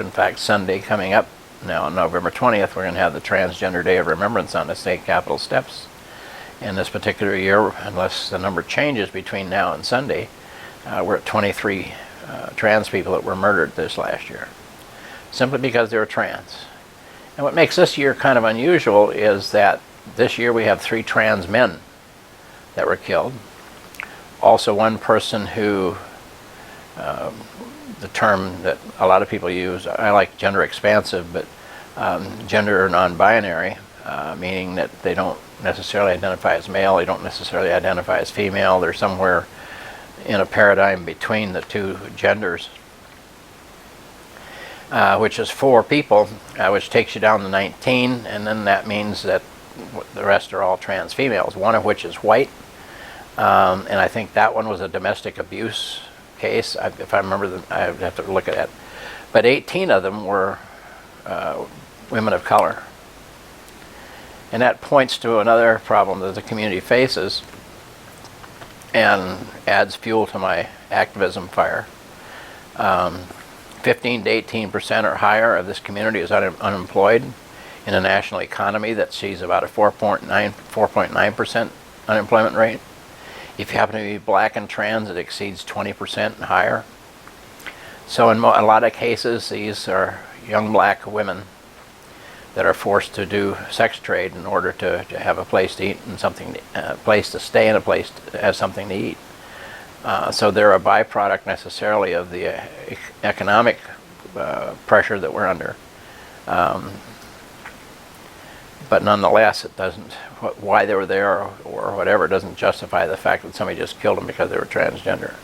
In fact, Sunday coming up now on November 20th, we're going to have the Transgender Day of Remembrance on the state capitol steps. In this particular year, unless the number changes between now and Sunday, we're at 23 trans people that were murdered this last year, simply because they were trans. And what makes this year kind of unusual is that this year we have 3 trans men that were killed. Also one person who, the term that a lot of people use, I like gender expansive, but gender non-binary, meaning that they don't necessarily identify as male, they don't necessarily identify as female, they're somewhere in a paradigm between the two genders, which is 4 people, which takes you down to 19, and then that means that the rest are all trans females, one of which is white, and I think that one was a domestic abuse case, if I remember, I would have to look at that. But 18 of them were women of color. And that points to another problem that the community faces and adds fuel to my activism fire. 15 to 18% or higher of this community is unemployed in a national economy that sees about a 4.9% unemployment rate. If you happen to be black and trans, it exceeds 20% and higher. So in a lot of cases, these are young black women that are forced to do sex trade in order to have a place to eat and a place to stay and a place to have something to eat. So they're a byproduct necessarily of the economic pressure that we're under. But nonetheless, it doesn't, why they were there or whatever, doesn't justify the fact that somebody just killed them because they were transgender.